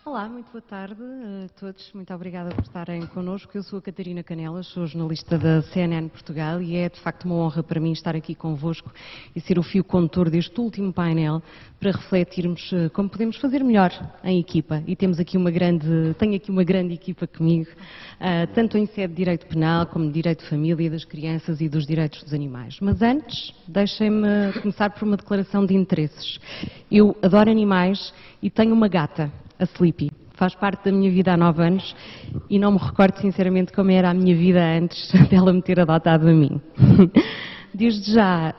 Olá, muito boa tarde a todos. Muito obrigada por estarem connosco. Eu sou a Catarina Canelas, sou jornalista da CNN Portugal e é de facto uma honra para mim estar aqui convosco e ser o fio condutor deste último painel para refletirmos como podemos fazer melhor em equipa. E tenho aqui uma grande equipa comigo, tanto em sede de direito penal como de direito de família, das crianças e dos direitos dos animais. Mas antes, deixem-me começar por uma declaração de interesses. Eu adoro animais e tenho uma gata, a Sleepy. Faz parte da minha vida há 9 anos e não me recordo sinceramente como era a minha vida antes dela me ter adotado a mim. Desde já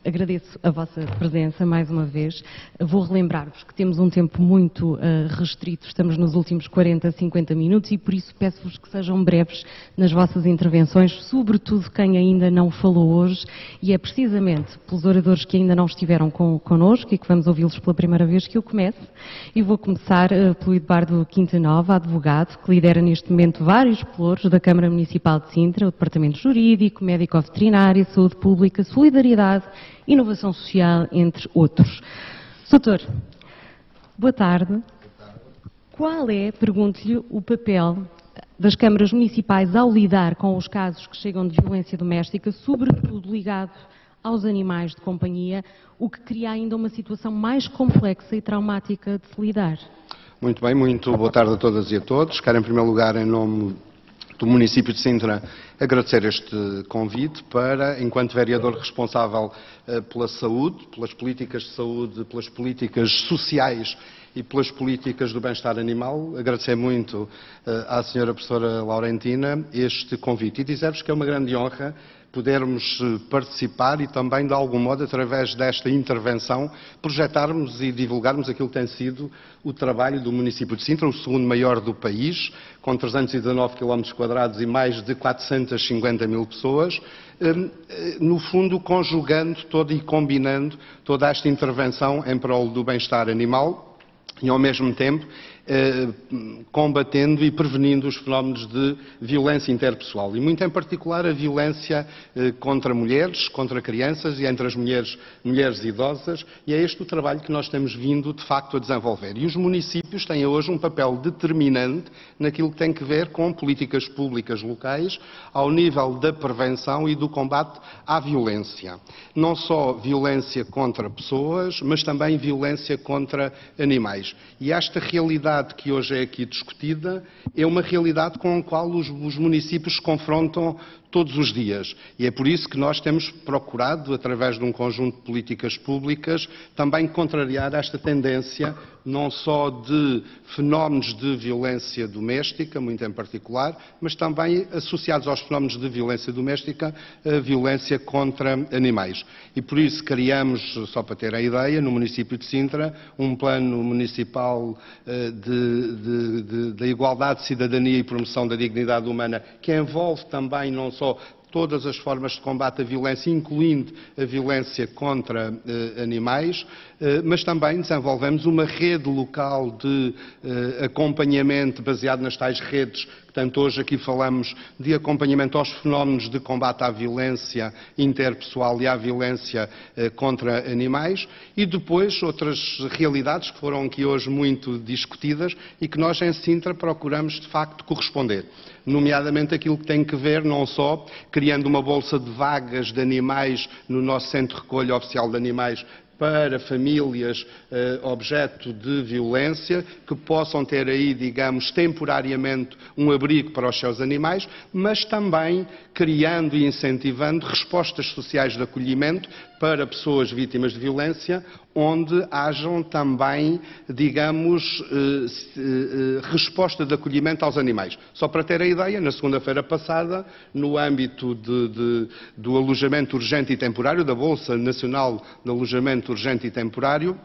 agradeço a vossa presença mais uma vez. Vou relembrar-vos que temos um tempo muito restrito, estamos nos últimos 40, 50 minutos e por isso peço-vos que sejam breves nas vossas intervenções, sobretudo quem ainda não falou hoje, e é precisamente pelos oradores que ainda não estiveram connosco e que vamos ouvi-los pela primeira vez que eu começo. E vou começar pelo Eduardo Quintanova, advogado, que lidera neste momento vários pelouros da Câmara Municipal de Sintra, o Departamento Jurídico, Médico-Veterinário, Saúde Pública, Solidariedade, Inovação Social, entre outros. Doutor, boa tarde. Qual é, pergunto-lhe, o papel das câmaras municipais ao lidar com os casos que chegam de violência doméstica, sobretudo ligado aos animais de companhia, o que cria ainda uma situação mais complexa e traumática de se lidar? Muito bem, muito boa tarde a todas e a todos. Quero, em primeiro lugar, em nome do município de Sintra, agradecer este convite para, enquanto vereador responsável pela saúde, pelas políticas de saúde, pelas políticas sociais e pelas políticas do bem-estar animal, agradecer muito à senhora professora Laurentina este convite e dizer-vos que é uma grande honra podermos participar e também, de algum modo, através desta intervenção, projetarmos e divulgarmos aquilo que tem sido o trabalho do município de Sintra, o segundo maior do país, com 319 km² e mais de 450 mil pessoas, no fundo conjugando e combinando toda esta intervenção em prol do bem-estar animal e, ao mesmo tempo, combatendo e prevenindo os fenómenos de violência interpessoal e, muito em particular, a violência contra mulheres, contra crianças e entre as mulheres idosas, e é este o trabalho que nós temos vindo, de facto, a desenvolver. E os municípios têm hoje um papel determinante naquilo que tem que ver com políticas públicas locais ao nível da prevenção e do combate à violência. Não só violência contra pessoas, mas também violência contra animais. E esta realidade que hoje é aqui discutida é uma realidade com a qual os municípios se confrontam todos os dias. E é por isso que nós temos procurado, através de um conjunto de políticas públicas, também contrariar esta tendência, não só de fenómenos de violência doméstica, muito em particular, mas também associados aos fenómenos de violência doméstica, a violência contra animais. E por isso criamos, só para ter a ideia, no município de Sintra, um plano municipal da igualdade, cidadania e promoção da dignidade humana, que envolve também não só todas as formas de combate à violência, incluindo a violência contra animais, mas também desenvolvemos uma rede local de acompanhamento baseado nas tais redes, portanto hoje aqui falamos de acompanhamento aos fenómenos de combate à violência interpessoal e à violência contra animais, e depois outras realidades que foram aqui hoje muito discutidas e que nós em Sintra procuramos de facto corresponder, nomeadamente aquilo que tem que ver não só criando uma bolsa de vagas de animais no nosso centro de recolha oficial de animais para famílias objeto de violência, que possam ter aí, digamos, temporariamente um abrigo para os seus animais, mas também criando e incentivando respostas sociais de acolhimento para pessoas vítimas de violência, onde hajam também, digamos, resposta de acolhimento aos animais. Só para ter a ideia, na segunda-feira passada, no âmbito do alojamento urgente e temporário, da Bolsa Nacional de Alojamento Urgente e Temporário,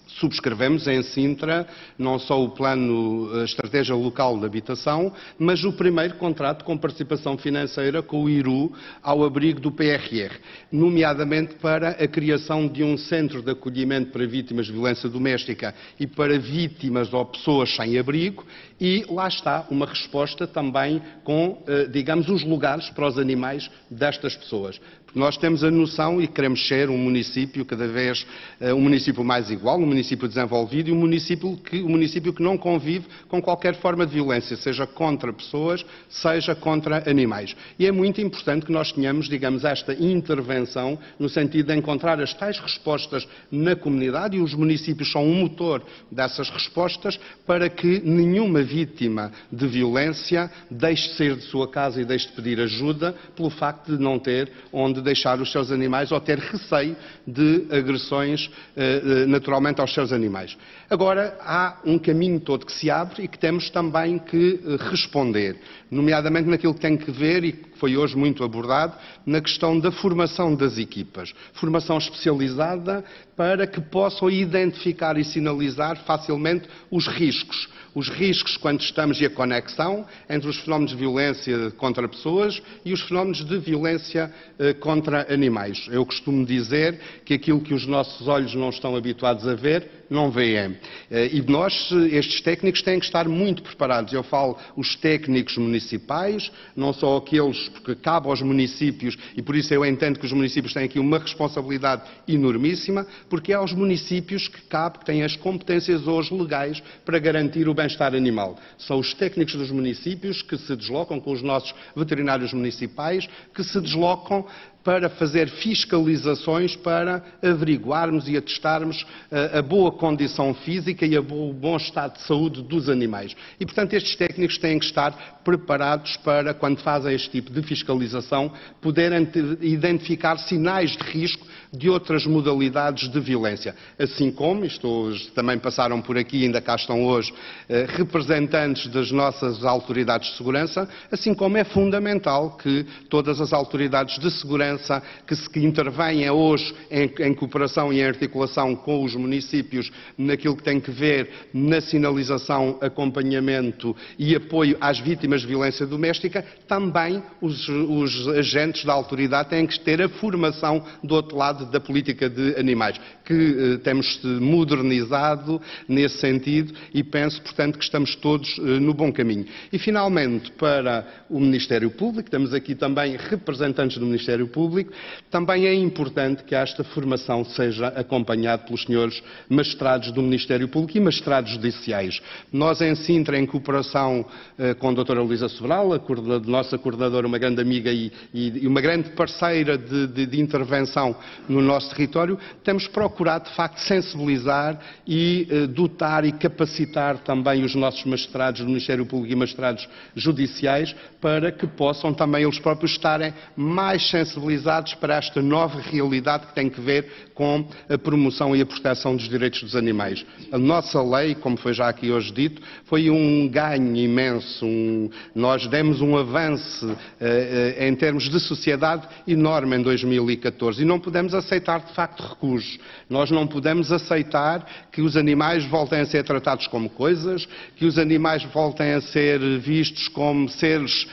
subscrevemos em Sintra não só o plano, a estratégia local de habitação, mas o primeiro contrato com participação financeira com o IRU ao abrigo do PRR, nomeadamente para a criação de um centro de acolhimento para vítimas de violência doméstica e para vítimas ou pessoas sem abrigo, e lá está uma resposta também com, digamos, os lugares para os animais destas pessoas. Nós temos a noção e queremos ser um município cada vez um município mais igual, um município desenvolvido e um município que não convive com qualquer forma de violência, seja contra pessoas, seja contra animais. E é muito importante que nós tenhamos, digamos, esta intervenção no sentido de encontrar as tais respostas na comunidade, e os municípios são um motor dessas respostas para que nenhuma vítima de violência deixe de sair de sua casa e deixe de pedir ajuda pelo facto de não ter onde deixar os seus animais ou ter receio de agressões naturalmente aos seus animais. Agora, há um caminho todo que se abre e que temos também que responder, nomeadamente naquilo que tem que ver, e que foi hoje muito abordado, na questão da formação das equipas. Formação especializada para que possam identificar e sinalizar facilmente os riscos. Os riscos quando estamos e a conexão entre os fenómenos de violência contra pessoas e os fenómenos de violência contra animais. Eu costumo dizer que aquilo que os nossos olhos não estão habituados a ver, não veem. E nós, estes técnicos, têm que estar muito preparados. Eu falo os técnicos municipais, não só aqueles, porque cabe aos municípios, e por isso eu entendo que os municípios têm aqui uma responsabilidade enormíssima, porque é aos municípios que cabe, que têm as competências hoje legais para garantir o bem-estar animal. São os técnicos dos municípios que se deslocam com os nossos veterinários municipais, que se deslocam para fazer fiscalizações, para averiguarmos e atestarmos a boa condição física e o bom estado de saúde dos animais. E, portanto, estes técnicos têm que estar preparados para, quando fazem este tipo de fiscalização, poderem identificar sinais de risco de outras modalidades de violência. Assim como, também passaram por aqui, ainda cá estão hoje, representantes das nossas autoridades de segurança, assim como é fundamental que todas as autoridades de segurança que intervêm hoje em cooperação e em articulação com os municípios naquilo que tem que ver na sinalização, acompanhamento e apoio às vítimas de violência doméstica, também os agentes da autoridade têm que ter a formação do outro lado da política de animais, que temos modernizado nesse sentido e penso, portanto, que estamos todos no bom caminho. E, finalmente, para o Ministério Público, temos aqui também representantes do Ministério Público, também é importante que esta formação seja acompanhada pelos senhores magistrados do Ministério Público e magistrados judiciais. Nós, em Sintra, em cooperação com a doutora Luísa Sobral, a nossa coordenadora, uma grande amiga e uma grande parceira de intervenção no nosso território, temos procurado, de facto, sensibilizar e dotar e capacitar também os nossos magistrados do Ministério Público e magistrados judiciais para que possam também eles próprios estarem mais sensibilizados para esta nova realidade que tem que ver com a promoção e a proteção dos direitos dos animais. A nossa lei, como foi já aqui hoje dito, foi um ganho imenso. Nós demos um avanço em termos de sociedade enorme em 2014 e não podemos aceitar, de facto, recuos. Nós não podemos aceitar que os animais voltem a ser tratados como coisas, que os animais voltem a ser vistos como seres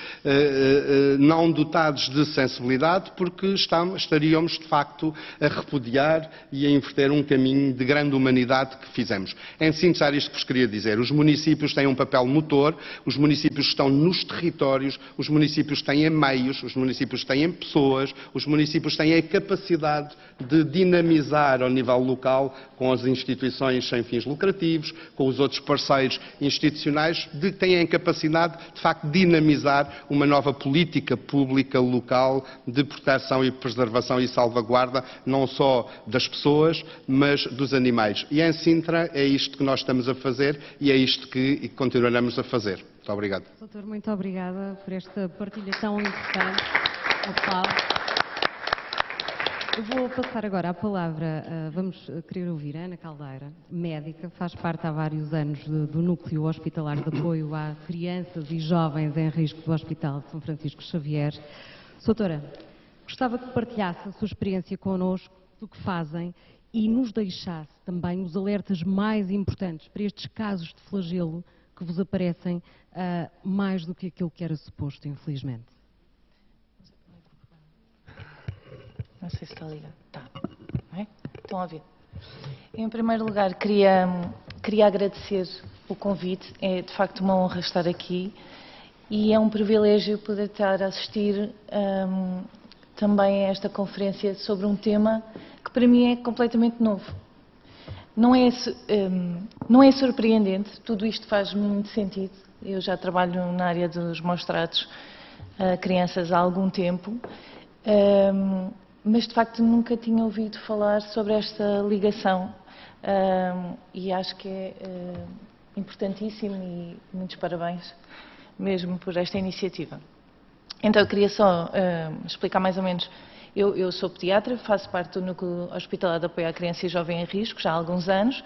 não dotados de sensibilidade, porque estaríamos, de facto, a repudiar e a inverter um caminho de grande humanidade que fizemos. Em síntese, era isto que vos queria dizer. Os municípios têm um papel motor, os municípios estão nos territórios, os municípios têm meios, os municípios têm pessoas, os municípios têm a capacidade de dinamizar ao nível local com as instituições sem fins lucrativos, com os outros parceiros institucionais, têm a capacidade, de facto, de dinamizar uma nova política pública local de proteção e preservação e salvaguarda, não só das pessoas, mas dos animais. E em Sintra é isto que nós estamos a fazer e é isto que continuaremos a fazer. Muito obrigado. Doutor, muito obrigada por esta partilha tão importante. Eu vou passar agora a palavra, vamos querer ouvir a Ana Caldeira, médica, faz parte há vários anos do Núcleo Hospitalar de Apoio a Crianças e Jovens em Risco do Hospital de São Francisco Xavier. Doutora, gostava que partilhasse a sua experiência connosco, do que fazem e nos deixasse também os alertas mais importantes para estes casos de flagelo que vos aparecem mais do que aquilo que era suposto, infelizmente. Não sei se está ligado. Está. Não é? Estão a ouvir. Em primeiro lugar, queria agradecer o convite. É de facto uma honra estar aqui e é um privilégio poder estar a assistir também a esta conferência sobre um tema que para mim é completamente novo. Não é surpreendente, tudo isto faz muito sentido. Eu já trabalho na área dos maus-tratos a crianças há algum tempo, mas de facto nunca tinha ouvido falar sobre esta ligação e acho que é importantíssimo e muitos parabéns mesmo por esta iniciativa. Então eu queria só explicar mais ou menos. Eu sou pediatra, faço parte do Núcleo Hospitalar de Apoio à Criança e Jovem em Risco já há alguns anos.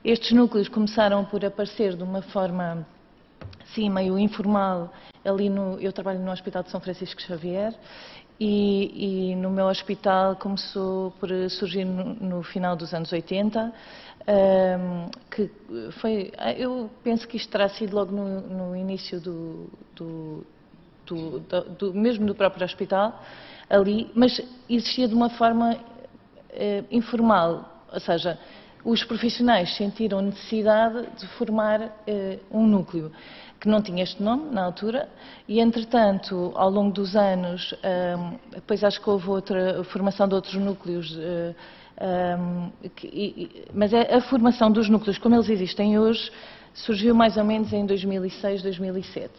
Estes núcleos começaram por aparecer de uma forma, sim, meio informal. Eu trabalho no Hospital de São Francisco Xavier e no meu hospital começou por surgir no final dos anos 80, que foi, eu penso que isto terá sido logo no início mesmo do próprio hospital, ali, mas existia de uma forma informal, ou seja, os profissionais sentiram necessidade de formar um núcleo que não tinha este nome na altura e, entretanto, ao longo dos anos, depois acho que houve outra formação de outros núcleos, mas a formação dos núcleos como eles existem hoje surgiu mais ou menos em 2006, 2007.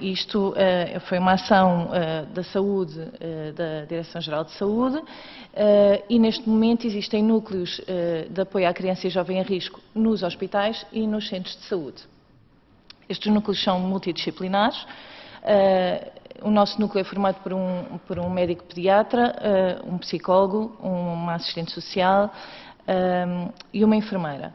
Isto foi uma ação da saúde, da Direção-Geral de Saúde, e neste momento existem núcleos de apoio à criança e jovem em risco nos hospitais e nos centros de saúde. Estes núcleos são multidisciplinares. O nosso núcleo é formado por um médico pediatra, um psicólogo, uma assistente social e uma enfermeira.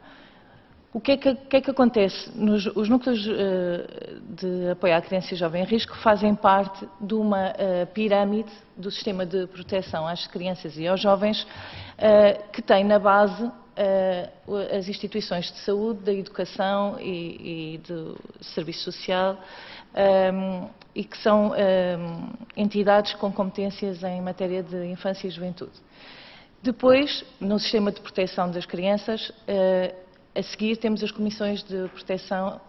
O que é que acontece? Os núcleos de apoio à criança e jovem em risco fazem parte de uma pirâmide do sistema de proteção às crianças e aos jovens que tem na base as instituições de saúde, da educação e do serviço social e que são entidades com competências em matéria de infância e juventude. Depois, no sistema de proteção das crianças, a seguir temos as comissões de proteção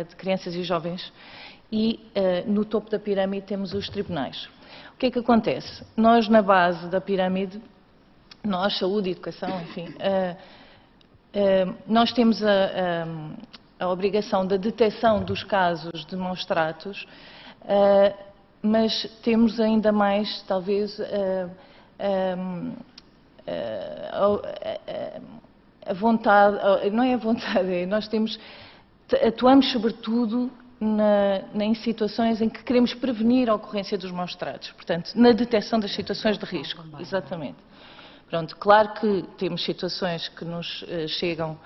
de crianças e jovens e no topo da pirâmide temos os tribunais. O que é que acontece? Nós na base da pirâmide, nós, saúde e educação, enfim, nós temos a obrigação da detecção dos casos de maus-tratos, mas temos ainda mais, talvez, a vontade, não é a vontade, nós atuamos sobretudo em situações em que queremos prevenir a ocorrência dos maus-tratos, portanto, na detecção das situações de risco, exatamente. Pronto, claro que temos situações que nos chegam,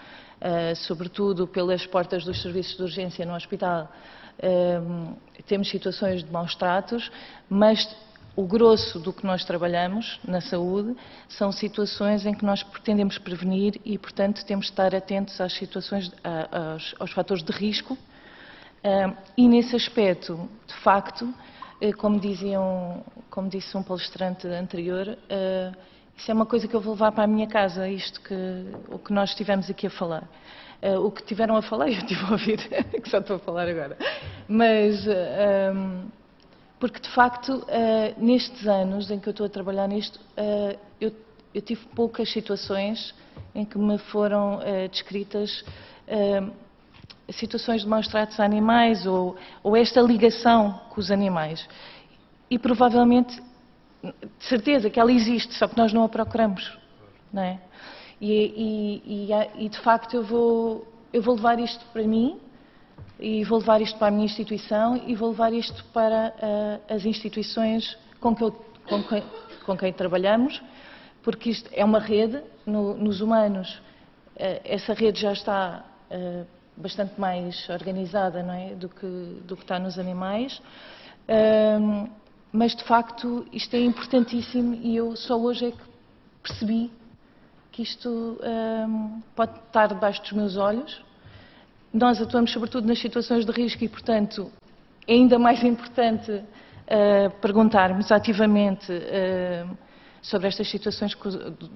sobretudo pelas portas dos serviços de urgência no hospital, temos situações de maus-tratos, mas o grosso do que nós trabalhamos na saúde são situações em que nós pretendemos prevenir e, portanto, temos de estar atentos às situações, aos fatores de risco. E nesse aspecto, de facto, como disse um palestrante anterior, isso é uma coisa que eu vou levar para a minha casa, o que nós estivemos aqui a falar. O que tiveram a falar, eu estive a ouvir, que só estou a falar agora. Mas porque, de facto, nestes anos em que eu estou a trabalhar nisto, eu tive poucas situações em que me foram descritas situações de maus-tratos a animais ou esta ligação com os animais. E, provavelmente, de certeza que ela existe, só que nós não a procuramos, não é? E de facto, eu vou levar isto para mim, e vou levar isto para a minha instituição e vou levar isto para as instituições com quem trabalhamos, porque isto é uma rede, nos humanos essa rede já está bastante mais organizada, não é, do que está nos animais, mas de facto isto é importantíssimo e eu só hoje é que percebi que isto pode estar debaixo dos meus olhos. Nós atuamos sobretudo nas situações de risco e, portanto, é ainda mais importante perguntarmos ativamente sobre estas situações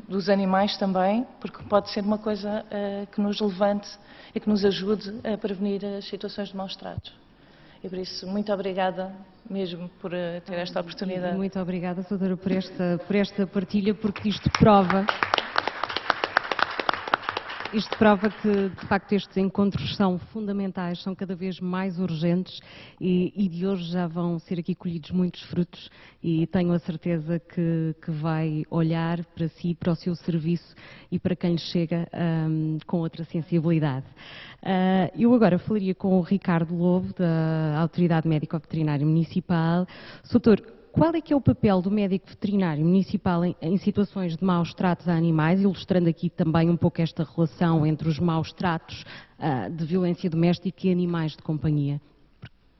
dos animais também, porque pode ser uma coisa que nos levante e que nos ajude a prevenir as situações de maus-tratos. E por isso, muito obrigada mesmo por ter esta oportunidade. Muito obrigada, doutora, por esta partilha, porque isto prova que, de facto, estes encontros são fundamentais, são cada vez mais urgentes e de hoje já vão ser aqui colhidos muitos frutos e tenho a certeza que vai olhar para si, para o seu serviço e para quem lhe chega com outra sensibilidade. Eu agora falaria com o Ricardo Lobo, da Autoridade Médico-Veterinária Municipal. Doutor, qual é que é o papel do médico veterinário municipal em situações de maus tratos a animais, ilustrando aqui também um pouco esta relação entre os maus tratos de violência doméstica e animais de companhia?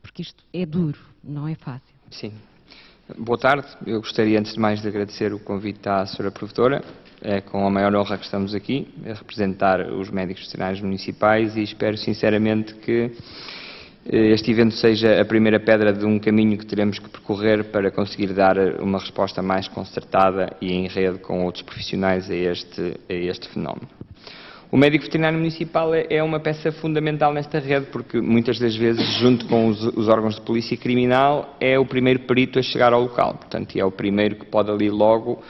Porque isto é duro, não é fácil. Sim. Boa tarde. Eu gostaria, antes de mais, de agradecer o convite à Sra. Provedora. É com a maior honra que estamos aqui, a representar os médicos veterinários municipais e espero sinceramente que este evento seja a primeira pedra de um caminho que teremos que percorrer para conseguir dar uma resposta mais concertada e em rede com outros profissionais a este fenómeno. O médico veterinário municipal é uma peça fundamental nesta rede porque muitas das vezes, junto com os órgãos de polícia criminal, é o primeiro perito a chegar ao local. Portanto, é o primeiro que pode ali logo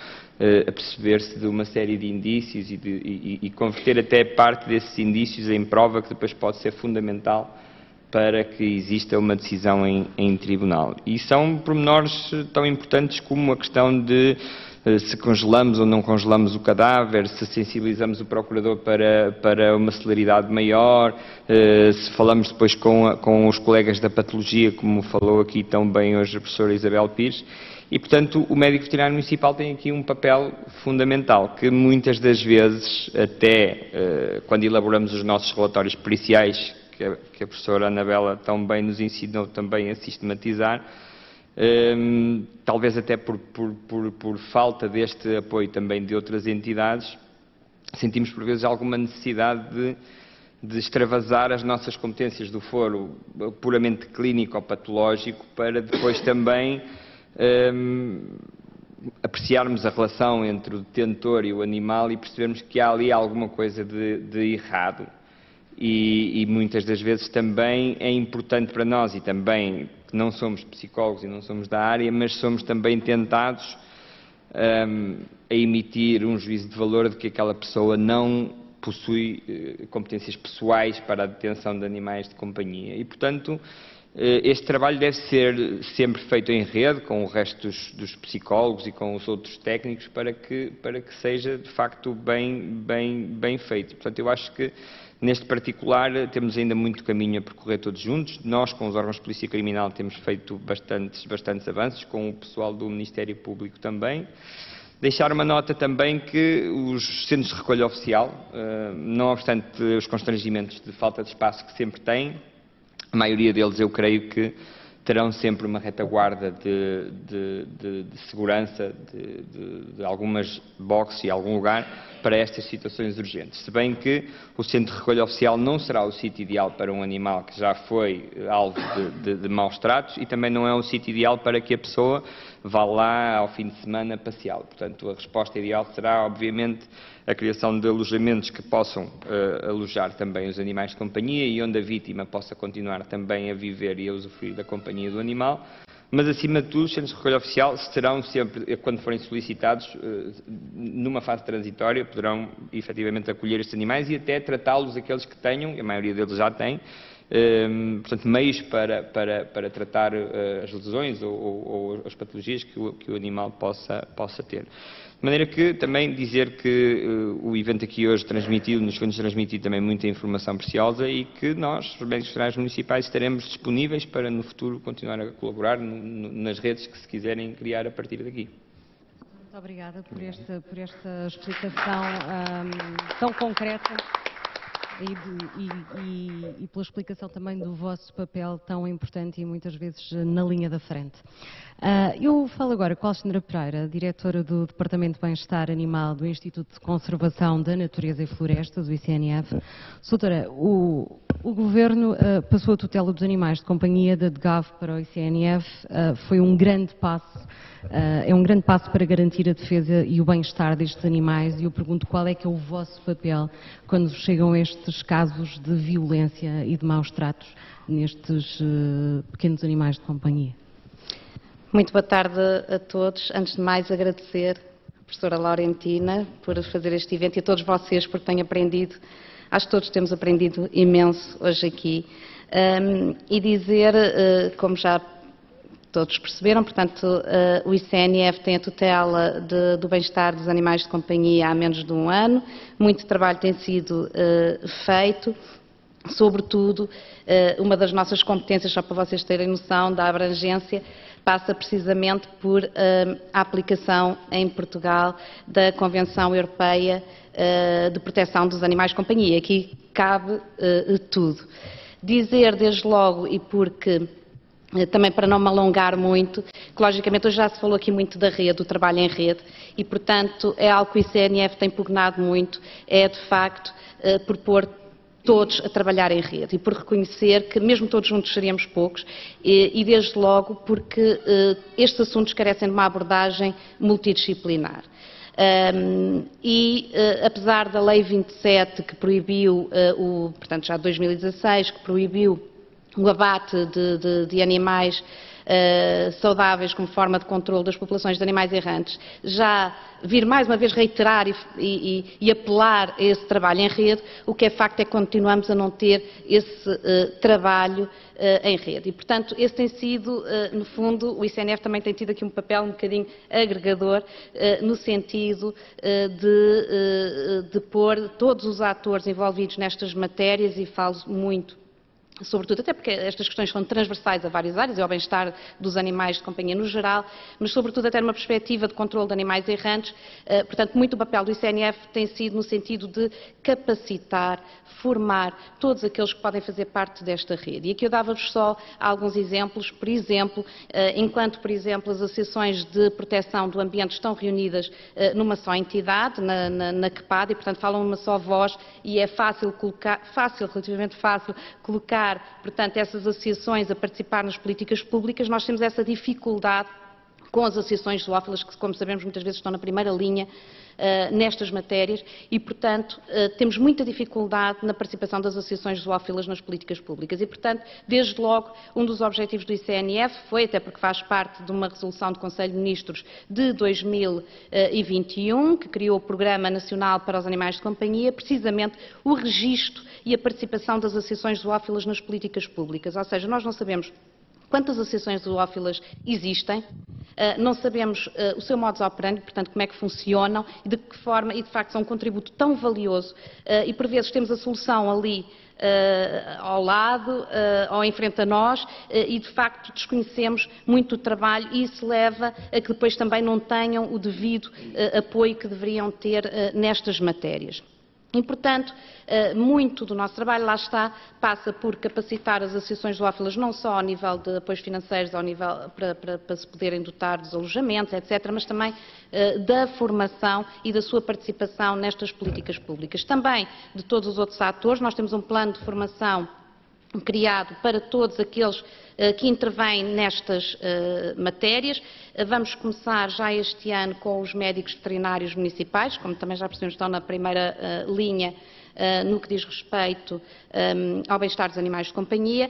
aperceber-se de uma série de indícios e converter até parte desses indícios em prova que depois pode ser fundamental para que exista uma decisão em tribunal. E são pormenores tão importantes como a questão de se congelamos ou não congelamos o cadáver, se sensibilizamos o procurador para uma celeridade maior, se falamos depois com os colegas da patologia, como falou aqui tão bem hoje a professora Isabel Pires. E, portanto, o médico veterinário municipal tem aqui um papel fundamental, que muitas das vezes, até quando elaboramos os nossos relatórios periciais, que a professora Anabela tão bem nos ensinou também a sistematizar, talvez até por falta deste apoio também de outras entidades, sentimos por vezes alguma necessidade de extravasar as nossas competências do foro puramente clínico ou patológico para depois também apreciarmos a relação entre o detentor e o animal e percebermos que há ali alguma coisa de errado. E muitas das vezes também é importante para nós, e também que não somos psicólogos e não somos da área, mas somos também tentados a emitir um juízo de valor de que aquela pessoa não possui competências pessoais para a detenção de animais de companhia. E, portanto, este trabalho deve ser sempre feito em rede com o resto dos psicólogos e com os outros técnicos para que seja, de facto, bem feito. Portanto, eu acho que neste particular, temos ainda muito caminho a percorrer todos juntos. Nós, com os órgãos de polícia criminal, temos feito bastantes avanços, com o pessoal do Ministério Público também. Deixar uma nota também que os centros de recolha oficial, não obstante os constrangimentos de falta de espaço que sempre têm, a maioria deles, eu creio que terão sempre uma retaguarda de segurança, de algumas boxes e algum lugar para estas situações urgentes. Se bem que o centro de recolha oficial não será o sítio ideal para um animal que já foi alvo de maus tratos e também não é o sítio ideal para que a pessoa vá lá ao fim de semana passeá-lo. Portanto, a resposta ideal será, obviamente, a criação de alojamentos que possam alojar também os animais de companhia e onde a vítima possa continuar também a viver e a usufruir da companhia do animal. Mas, acima de tudo, os centros de recolha oficial serão sempre, quando forem solicitados, numa fase transitória, poderão efetivamente acolher estes animais e até tratá-los, aqueles que tenham, e a maioria deles já tem, portanto, meios para tratar as lesões ou as patologias que o animal possa ter. De maneira que também dizer que o evento aqui hoje nos foi transmitido também muita informação preciosa e que nós, os médicos veterinários municipais, estaremos disponíveis para no futuro continuar a colaborar nas redes que se quiserem criar a partir daqui. Muito obrigada por esta explicação tão concreta e pela explicação também do vosso papel tão importante e muitas vezes na linha da frente. Eu falo agora com a Alexandra Pereira, diretora do Departamento de Bem-Estar Animal do Instituto de Conservação da Natureza e Florestas, o ICNF. Doutora, O Governo passou a tutela dos animais de companhia da DGAV para o ICNF. Foi um grande passo, é um grande passo para garantir a defesa e o bem-estar destes animais, e eu pergunto qual é que é o vosso papel quando chegam estes casos de violência e de maus tratos nestes pequenos animais de companhia. Muito boa tarde a todos. Antes de mais, agradecer à professora Laurentina por fazer este evento e a todos vocês por terem aprendido. Acho que todos temos aprendido imenso hoje aqui. E dizer, como já todos perceberam, portanto, o ICNF tem a tutela do bem-estar dos animais de companhia há menos de um ano. Muito trabalho tem sido feito. Sobretudo, uma das nossas competências, só para vocês terem noção da abrangência, passa precisamente por a aplicação em Portugal da Convenção Europeia de Proteção dos Animais de Companhia. Aqui cabe tudo. Dizer desde logo, e porque também para não me alongar muito, que logicamente hoje já se falou aqui muito da rede, do trabalho em rede, e portanto é algo que o ICNF tem pugnado muito, é de facto propor todos a trabalhar em rede e por reconhecer que mesmo todos juntos seríamos poucos e desde logo porque estes assuntos carecem de uma abordagem multidisciplinar. Apesar da Lei 27 que proibiu, portanto já de 2016, que proibiu o abate de animais saudáveis como forma de controle das populações de animais errantes, já vir mais uma vez reiterar e apelar a esse trabalho em rede, o que é facto é que continuamos a não ter esse trabalho em rede. E, portanto, esse tem sido, no fundo, o ICNF também tem tido aqui um papel um bocadinho agregador, no sentido de pôr todos os atores envolvidos nestas matérias, e falo muito sobretudo, até porque estas questões são transversais a várias áreas, é o bem-estar dos animais de companhia no geral, mas sobretudo até numa perspectiva de controle de animais errantes. Portanto, muito o papel do ICNF tem sido no sentido de capacitar, formar todos aqueles que podem fazer parte desta rede. E aqui eu dava-vos só alguns exemplos. Por exemplo, enquanto, por exemplo, as associações de proteção do ambiente estão reunidas numa só entidade, na CPAD, e portanto falam numa só voz, e é relativamente fácil colocar, portanto, essas associações a participar nas políticas públicas. Nós temos essa dificuldade com as associações zoófilas, que, como sabemos, muitas vezes estão na primeira linha nestas matérias e, portanto, temos muita dificuldade na participação das associações zoófilas nas políticas públicas. E, portanto, desde logo, um dos objetivos do ICNF foi, até porque faz parte de uma resolução do Conselho de Ministros de 2021, que criou o Programa Nacional para os Animais de Companhia, precisamente o registro e a participação das associações zoófilas nas políticas públicas. Ou seja, nós não sabemos quantas associações zoófilas existem, não sabemos o seu modus operandi, portanto, como é que funcionam e de que forma, e de facto são um contributo tão valioso, e por vezes temos a solução ali ao lado ou em frente a nós, e de facto desconhecemos muito o trabalho, e isso leva a que depois também não tenham o devido apoio que deveriam ter nestas matérias. E, portanto, muito do nosso trabalho, lá está, passa por capacitar as associações zoófilas não só ao nível de apoios financeiros, ao nível para se poderem dotar dos alojamentos, etc., mas também da formação e da sua participação nestas políticas públicas. Também de todos os outros atores, nós temos um plano de formação criado para todos aqueles que intervêm nestas matérias. Vamos começar já este ano com os médicos veterinários municipais, como também já percebemos, estão na primeira linha no que diz respeito ao bem-estar dos animais de companhia,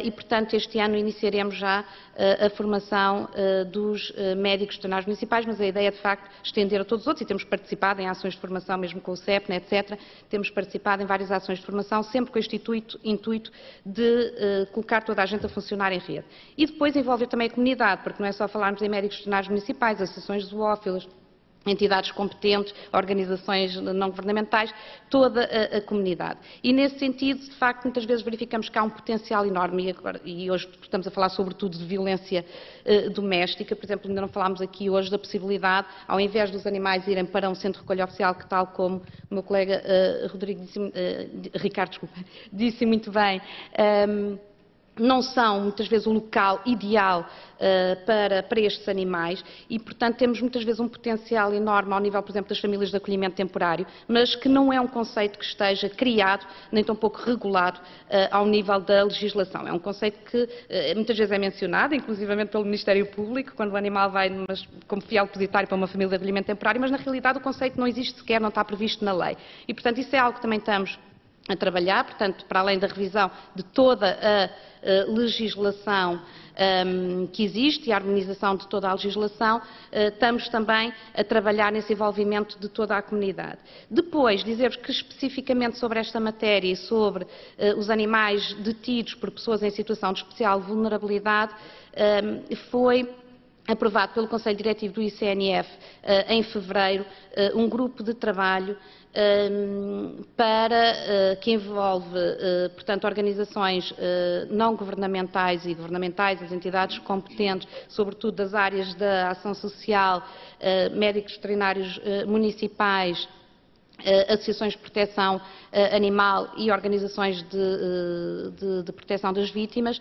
e, portanto, este ano iniciaremos já a formação dos médicos veterinários municipais, mas a ideia é, de facto, estender a todos os outros, e temos participado em ações de formação, mesmo com o CEPNA, etc., temos participado em várias ações de formação, sempre com este intuito de colocar toda a gente a funcionar em rede. E depois envolver também a comunidade, porque não é só falarmos em médicos veterinários municipais, associações zoófilas, entidades competentes, organizações não governamentais, toda a comunidade. E nesse sentido, de facto, muitas vezes verificamos que há um potencial enorme, e hoje estamos a falar sobretudo de violência doméstica. Por exemplo, ainda não falámos aqui hoje da possibilidade, ao invés dos animais irem para um centro de recolha oficial, que tal como o meu colega Ricardo disse muito bem, não são, muitas vezes, o local ideal para estes animais e, portanto, temos muitas vezes um potencial enorme ao nível, por exemplo, das famílias de acolhimento temporário, mas que não é um conceito que esteja criado, nem tampouco regulado ao nível da legislação. É um conceito que muitas vezes é mencionado, inclusivamente pelo Ministério Público, quando o animal vai como fiel depositário para uma família de acolhimento temporário, mas, na realidade, o conceito não existe sequer, não está previsto na lei. E, portanto, isso é algo que também estamos a trabalhar, portanto, para além da revisão de toda a legislação que existe e a harmonização de toda a legislação, estamos também a trabalhar nesse envolvimento de toda a comunidade. Depois, dizer-vos que especificamente sobre esta matéria e sobre os animais detidos por pessoas em situação de especial vulnerabilidade, foi aprovado pelo Conselho Diretivo do ICNF em fevereiro um grupo de trabalho que envolve, portanto, organizações não governamentais e governamentais, as entidades competentes, sobretudo das áreas da ação social, médicos veterinários municipais, associações de proteção animal e organizações de proteção das vítimas,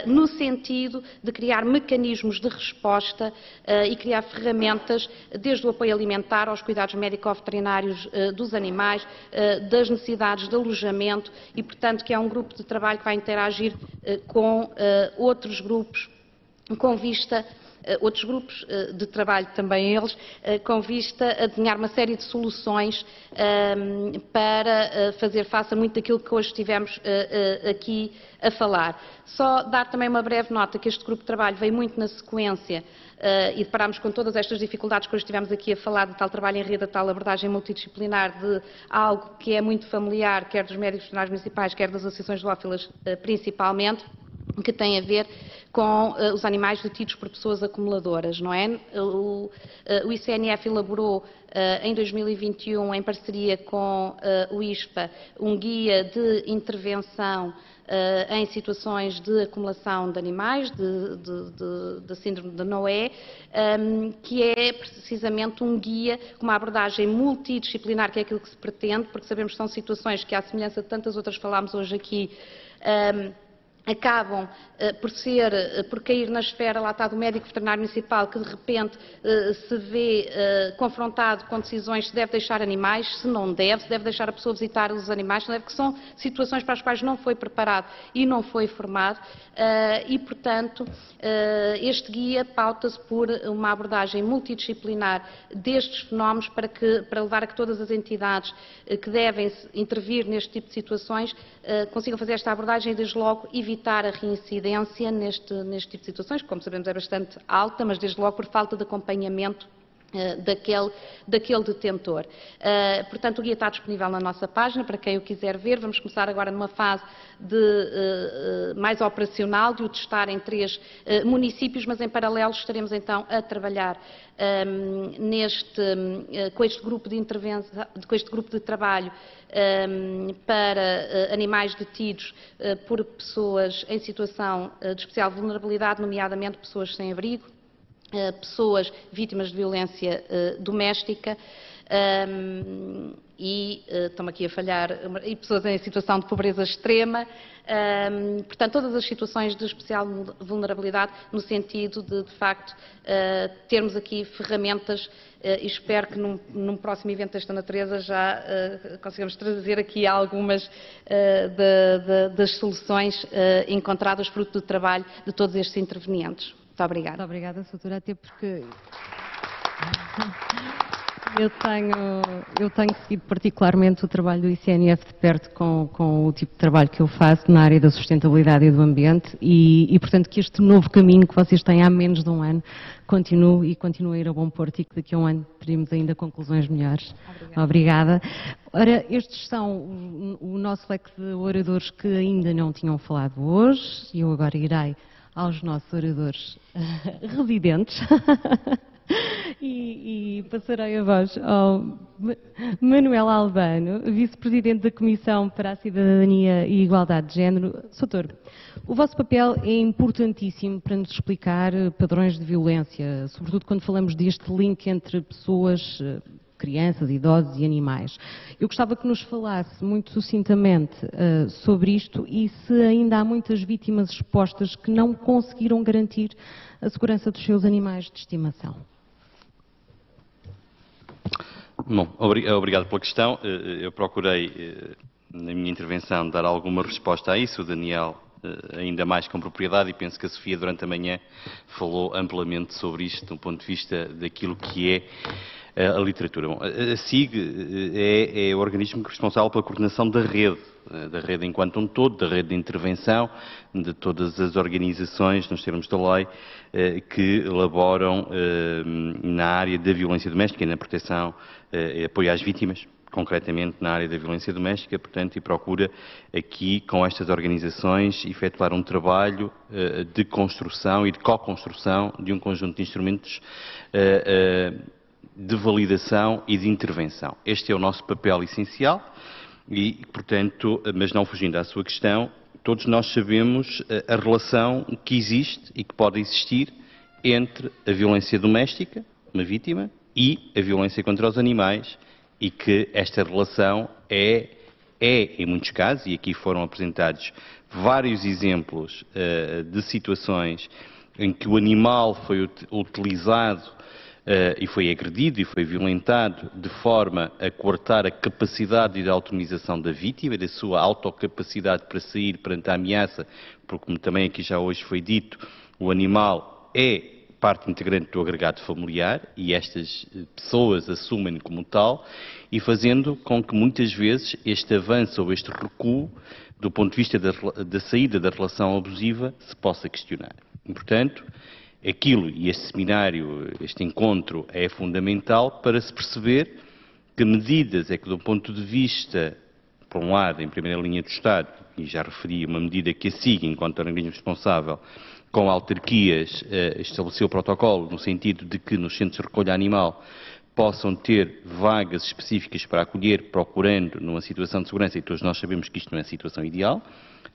no sentido de criar mecanismos de resposta e criar ferramentas, desde o apoio alimentar aos cuidados médico-veterinários dos animais, das necessidades de alojamento e, portanto, que é um grupo de trabalho que vai interagir com outros grupos, com vista outros grupos de trabalho, também eles, com vista a desenhar uma série de soluções para fazer face a muito daquilo que hoje estivemos aqui a falar. Só dar também uma breve nota que este grupo de trabalho veio muito na sequência e deparámos com todas estas dificuldades que hoje estivemos aqui a falar, de tal trabalho em rede, de tal abordagem multidisciplinar, de algo que é muito familiar, quer dos médicos veterinários municipais, quer das associações zoófilas principalmente, que tem a ver com os animais detidos por pessoas acumuladoras, não é? O ICNF elaborou em 2021, em parceria com o ISPA, um guia de intervenção em situações de acumulação de animais, da síndrome de Noé, que é precisamente um guia com uma abordagem multidisciplinar, que é aquilo que se pretende, porque sabemos que são situações que, à semelhança de tantas outras que falámos hoje aqui, acabam por cair na esfera, lá está, do médico veterinário municipal, que de repente se vê confrontado com decisões se deve deixar animais, se não deve, se deve deixar a pessoa visitar os animais, se não deve, que são situações para as quais não foi preparado e não foi formado e, portanto, este guia pauta-se por uma abordagem multidisciplinar destes fenómenos para levar a que todas as entidades que devem intervir neste tipo de situações consigam fazer esta abordagem e, desde logo, evitar a reincidência neste tipo de situações, que, como sabemos, é bastante alta, mas desde logo por falta de acompanhamento daquele detentor. Portanto, o guia está disponível na nossa página, para quem o quiser ver. Vamos começar agora numa fase mais operacional, de o testar em 3 municípios, mas em paralelo estaremos então a trabalhar com este grupo de intervenção, com este grupo de trabalho para animais detidos por pessoas em situação de especial vulnerabilidade, nomeadamente pessoas sem abrigo, pessoas vítimas de violência doméstica e, estão aqui a falhar, e pessoas em situação de pobreza extrema, portanto, todas as situações de especial vulnerabilidade, no sentido de facto, termos aqui ferramentas e espero que num próximo evento desta natureza já consigamos trazer aqui algumas das soluções encontradas fruto do trabalho de todos estes intervenientes. Muito obrigada. Muito obrigada, Soutora, até porque eu tenho seguido particularmente o trabalho do ICNF de perto com o tipo de trabalho que eu faço na área da sustentabilidade e do ambiente e, portanto, que este novo caminho que vocês têm há menos de um ano continue a ir a bom porto e que daqui a um ano teremos ainda conclusões melhores. Obrigada. Ora, estes são o nosso leque de oradores que ainda não tinham falado hoje e eu agora irei aos nossos oradores residentes e passarei a voz ao Manuel Albano, Vice-Presidente da Comissão para a Cidadania e Igualdade de Género. Soutor, o vosso papel é importantíssimo para nos explicar padrões de violência, sobretudo quando falamos deste link entre pessoas crianças, idosos e animais. Eu gostava que nos falasse muito sucintamente sobre isto e se ainda há muitas vítimas expostas que não conseguiram garantir a segurança dos seus animais de estimação. Bom, obrigado pela questão. Eu procurei, na minha intervenção, dar alguma resposta a isso. O Daniel, ainda mais com propriedade, e penso que a Sofia, durante a manhã, falou amplamente sobre isto, do ponto de vista daquilo que é a literatura. Bom, a SIG é o organismo responsável pela coordenação da rede enquanto um todo, da rede de intervenção, de todas as organizações, nos termos da lei, que elaboram na área da violência doméstica e na proteção e apoio às vítimas, concretamente na área da violência doméstica, portanto, e procura aqui, com estas organizações, efetuar um trabalho de construção e de co-construção de um conjunto de instrumentos de validação e de intervenção. Este é o nosso papel essencial e, portanto, mas não fugindo à sua questão, todos nós sabemos a relação que existe e que pode existir entre a violência doméstica, uma vítima, e a violência contra os animais, e que esta relação é em muitos casos, e aqui foram apresentados vários exemplos de situações em que o animal foi utilizado e foi agredido e foi violentado de forma a coartar a capacidade de autonomização da vítima, da sua autocapacidade para sair perante a ameaça, porque, como também aqui já hoje foi dito, o animal é parte integrante do agregado familiar e estas pessoas assumem como tal, e fazendo com que muitas vezes este avanço ou este recuo, do ponto de vista da saída da relação abusiva, se possa questionar. E, portanto, aquilo e este seminário, este encontro é fundamental para se perceber que medidas é que, do ponto de vista, por um lado, em primeira linha do Estado, e já referi uma medida que a SIG, enquanto organismo responsável, com autarquias, estabeleceu o protocolo no sentido de que nos centros de recolha animal possam ter vagas específicas para acolher, procurando numa situação de segurança, e todos nós sabemos que isto não é a situação ideal,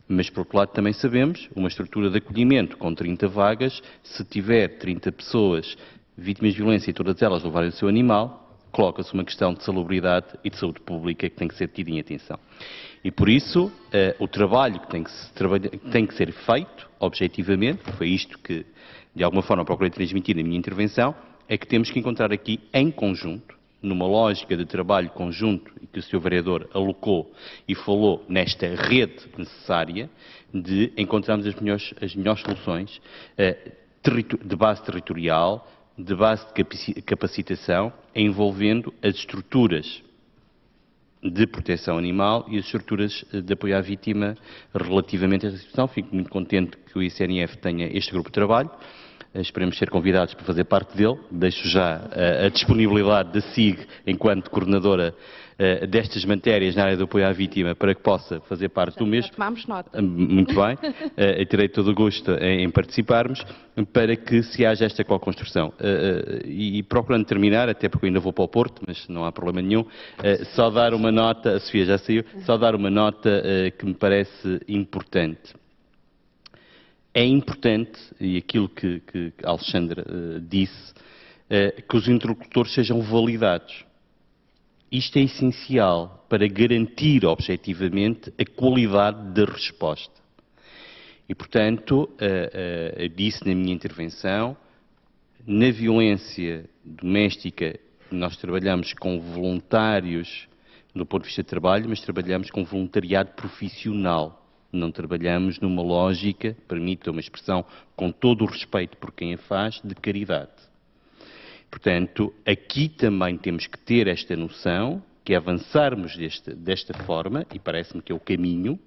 mas, por outro lado, também sabemos, uma estrutura de acolhimento com 30 vagas, se tiver 30 pessoas vítimas de violência e todas elas levarem o seu animal, coloca-se uma questão de salubridade e de saúde pública que tem que ser tida em atenção. E, por isso, o trabalho que tem que ser feito, objetivamente, foi isto que, de alguma forma, procurei transmitir na minha intervenção, é que temos que encontrar aqui, em conjunto, numa lógica de trabalho conjunto, e que o Sr. Vereador alocou e falou nesta rede necessária, de encontrarmos as melhores soluções de base territorial, de base de capacitação, envolvendo as estruturas de proteção animal e as estruturas de apoio à vítima relativamente a esta situação. Fico muito contente que o ICNF tenha este grupo de trabalho. Esperemos ser convidados para fazer parte dele. Deixo já a disponibilidade da SIG, enquanto coordenadora destas matérias na área do apoio à vítima, para que possa fazer parte do mesmo. Tomamos nota. Muito bem. Terei todo o gosto em participarmos, para que se haja esta co-construção. E procurando terminar, até porque eu ainda vou para o Porto, mas não há problema nenhum, só dar uma nota, a Sofia já saiu, só dar uma nota que me parece importante. É importante, e aquilo que a Alexandra disse, que os interlocutores sejam validados. Isto é essencial para garantir objetivamente a qualidade da resposta. E, portanto, disse na minha intervenção, na violência doméstica nós trabalhamos com voluntários do ponto de vista de trabalho, mas trabalhamos com voluntariado profissional. Não trabalhamos numa lógica, permita uma expressão, com todo o respeito por quem a faz, de caridade. Portanto, aqui também temos que ter esta noção, que avançarmos desta forma, e parece-me que é o caminho,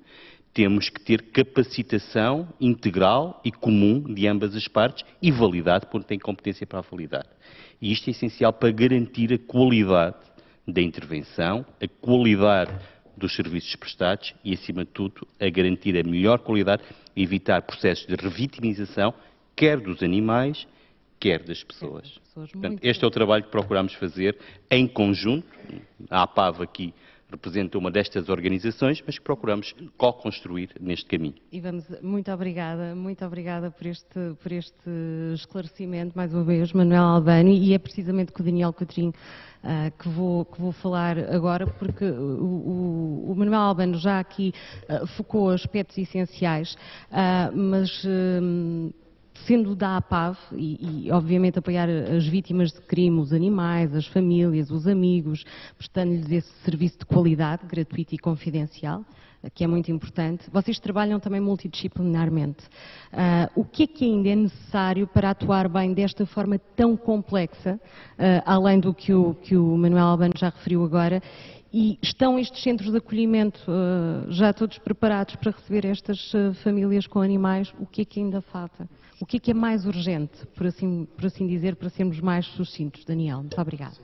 temos que ter capacitação integral e comum de ambas as partes e validade, quando tem competência para a validar. E isto é essencial para garantir a qualidade da intervenção, a qualidade dos serviços prestados e, acima de tudo, a garantir a melhor qualidade e evitar processos de revitimização, quer dos animais, quer das pessoas. Portanto, este é o trabalho que procuramos fazer em conjunto. A APAV aqui representa uma destas organizações, mas que procuramos co-construir neste caminho. E muito obrigada por este esclarecimento, mais uma vez, Manuel Albani, e é precisamente com o Daniel Coutrinho que vou falar agora, porque o Manuel Albani já aqui focou aspectos essenciais, mas sendo da APAV e, obviamente, apoiar as vítimas de crime, os animais, as famílias, os amigos, prestando-lhes esse serviço de qualidade, gratuito e confidencial, que é muito importante. Vocês trabalham também multidisciplinarmente. O que ainda é necessário para atuar bem desta forma tão complexa, além do que o Manuel Albani já referiu agora? E estão estes centros de acolhimento já todos preparados para receber estas famílias com animais? O que ainda falta? O que é mais urgente, por assim dizer, para sermos mais sucintos? Daniel, muito obrigada.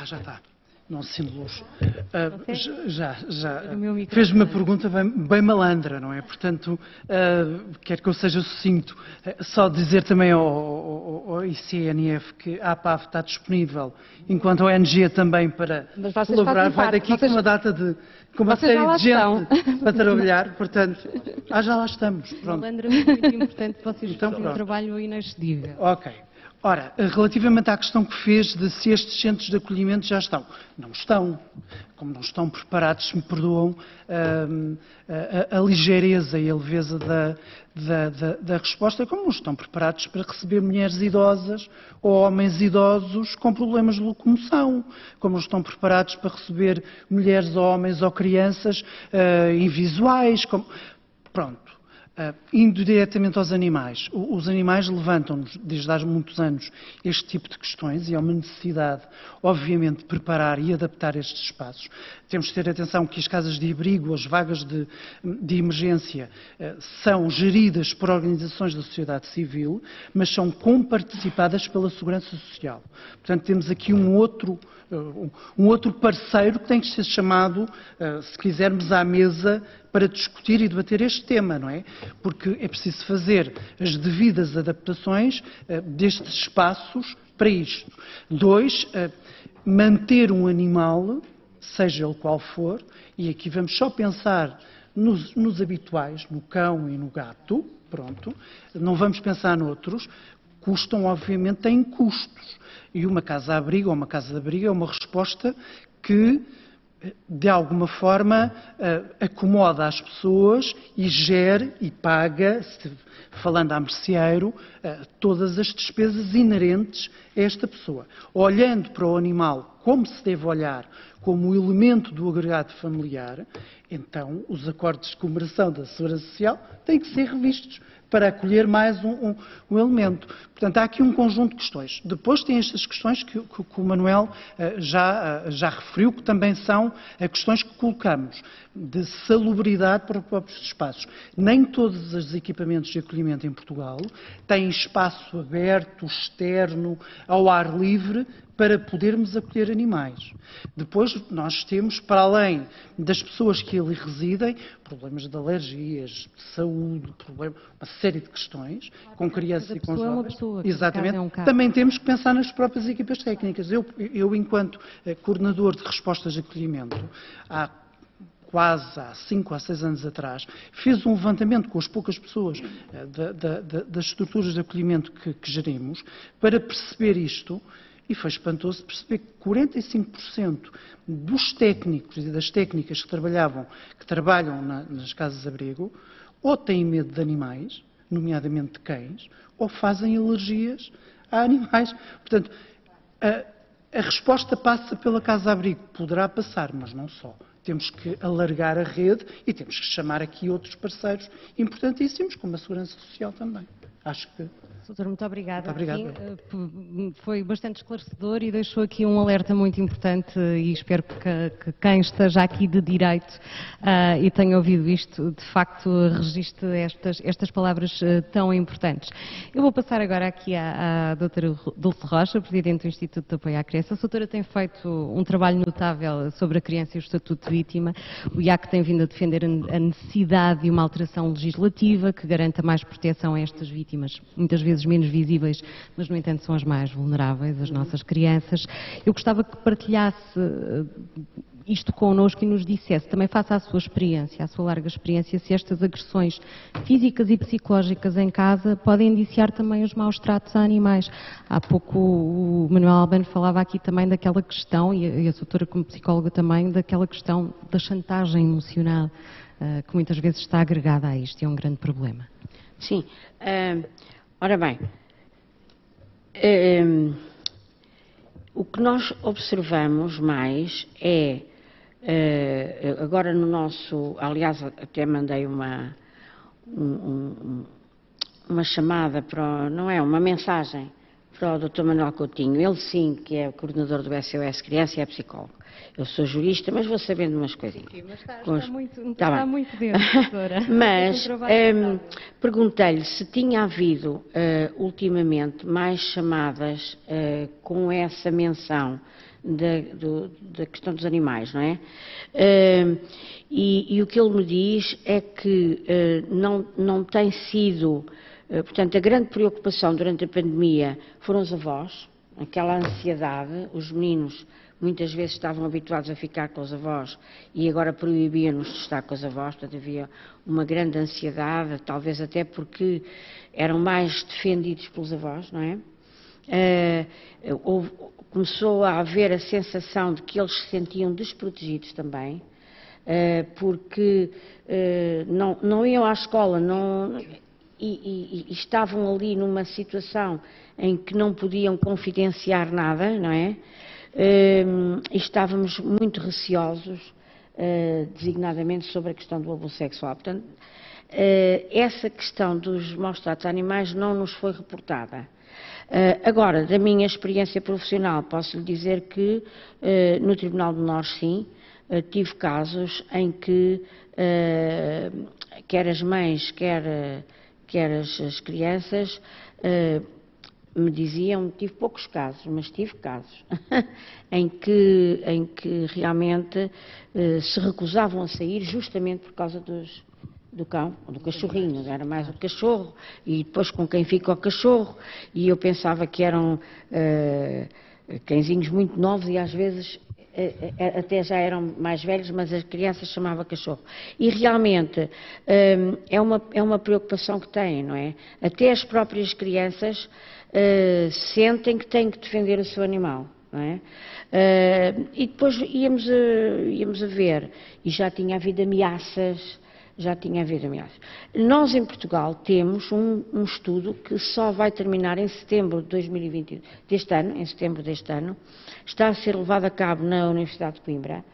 Já está. Não se simulou. Já. Fez-me uma pergunta bem malandra, não é? Portanto, quero que eu seja sucinto. Só dizer também ao ICNF que a APAV está disponível, enquanto a ONG também, para colaborar. Vai daqui com uma data com uma série de gente para trabalhar. Portanto, já lá estamos. Pronto. Malandramente muito importante, vocês fazem um trabalho inexcedível. Ok. Ora, relativamente à questão que fez de se estes centros de acolhimento já estão. Não estão. Como não estão preparados, se me perdoam, a ligeireza e a leveza da resposta, como não estão preparados para receber mulheres idosas ou homens idosos com problemas de locomoção, como não estão preparados para receber mulheres ou homens ou crianças invisuais. Pronto. Indo diretamente aos animais, os animais levantam-nos, desde há muitos anos, este tipo de questões e há uma necessidade, obviamente, de preparar e adaptar estes espaços. Temos de ter atenção que as casas de abrigo, as vagas de emergência, são geridas por organizações da sociedade civil, mas são comparticipadas pela Segurança Social. Portanto, temos aqui um outro parceiro que tem que ser chamado, se quisermos, à mesa para discutir e debater este tema, não é? Porque é preciso fazer as devidas adaptações destes espaços para isto. 2, manter um animal, seja ele qual for, e aqui vamos só pensar nos habituais, no cão e no gato, pronto, não vamos pensar noutros, custam, obviamente, têm custos. E uma casa-abrigo ou uma casa-de-abrigo é uma resposta que, de alguma forma, acomoda as pessoas e gere e paga, falando a merceeiro, todas as despesas inerentes a esta pessoa. Olhando para o animal como se deve olhar, como elemento do agregado familiar, então os acordos de cooperação da Segurança Social têm que ser revistos para acolher mais um elemento. Portanto, há aqui um conjunto de questões. Depois tem estas questões que o Manuel já referiu, que também são questões que colocamos de salubridade para os próprios espaços. Nem todos os equipamentos de acolhimento em Portugal têm espaço aberto, externo, ao ar livre, para podermos acolher animais. Depois nós temos, para além das pessoas que ali residem, problemas de alergias, de saúde, uma série de questões, com crianças e com jovens. Exatamente. Também temos que pensar nas próprias equipas técnicas. Eu enquanto coordenador de respostas de acolhimento, há 5 a 6 anos atrás, fiz um levantamento com as poucas pessoas das estruturas de acolhimento que gerimos, para perceber isto. E foi espantoso perceber que 45% dos técnicos e das técnicas que trabalham nas casas-abrigo, ou têm medo de animais, nomeadamente de cães, ou fazem alergias a animais. Portanto, a resposta passa pela casa-abrigo. Poderá passar, mas não só. Temos que alargar a rede e temos que chamar aqui outros parceiros importantíssimos, como a Segurança Social também. Acho que... Doutor, muito obrigada. Muito obrigado. Sim, foi bastante esclarecedor e deixou aqui um alerta muito importante e espero que quem esteja aqui de direito e tenha ouvido isto, de facto, registre estas palavras tão importantes. Eu vou passar agora aqui à doutora Dulce Rocha, Presidente do Instituto de Apoio à Criança. A doutora tem feito um trabalho notável sobre a criança e o estatuto de vítima. O IAC tem vindo a defender a necessidade de uma alteração legislativa que garanta mais proteção a estas vítimas vítimas, muitas vezes menos visíveis, mas no entanto são as mais vulneráveis, as nossas crianças. Eu gostava que partilhasse isto connosco e nos dissesse, também faça a sua experiência, a sua larga experiência, se estas agressões físicas e psicológicas em casa podem indiciar também os maus tratos a animais. Há pouco o Manuel Albano falava aqui também daquela questão, e a sua doutora como psicóloga também, daquela questão da chantagem emocional, que muitas vezes está agregada a isto, e é um grande problema. Sim. Ora bem, o que nós observamos mais é, agora no nosso, aliás, até mandei uma chamada para, não é, uma mensagem para o Dr. Manuel Coutinho, ele sim, que é o coordenador do SOS Criança e é psicólogo. Eu sou jurista, mas vou sabendo umas coisinhas. Sim, mas está muito dentro, doutora. Mas perguntei-lhe se tinha havido ultimamente mais chamadas com essa menção da questão dos animais, não é? E o que ele me diz é que não tem sido, portanto, a grande preocupação durante a pandemia foram os avós, aquela ansiedade, os meninos muitas vezes estavam habituados a ficar com os avós e agora proibiam-nos de estar com os avós, portanto havia uma grande ansiedade, talvez até porque eram mais defendidos pelos avós, não é? Começou a haver a sensação de que eles se sentiam desprotegidos também, porque não iam à escola, e estavam ali numa situação em que não podiam confidenciar nada, não é? E estávamos muito receosos, designadamente sobre a questão do abuso sexual. Portanto, essa questão dos maus tratos a animais não nos foi reportada. Agora, da minha experiência profissional, posso lhe dizer que no Tribunal de Menores, sim, tive casos em que quer as mães, quer as crianças me diziam, tive poucos casos, mas tive casos, em que realmente se recusavam a sair justamente por causa do cão, do cachorrinho, era mais o cachorro, e depois com quem fica o cachorro, e eu pensava que eram cãezinhos muito novos e às vezes até já eram mais velhos, mas as crianças chamavam cachorro. E realmente é uma preocupação que têm, não é? Até as próprias crianças sentem que têm que defender o seu animal, não é? E depois íamos a ver, e já tinha havido ameaças. Nós, em Portugal, temos um estudo que só vai terminar em setembro de 2020, em setembro deste ano, está a ser levado a cabo na Universidade de Coimbra,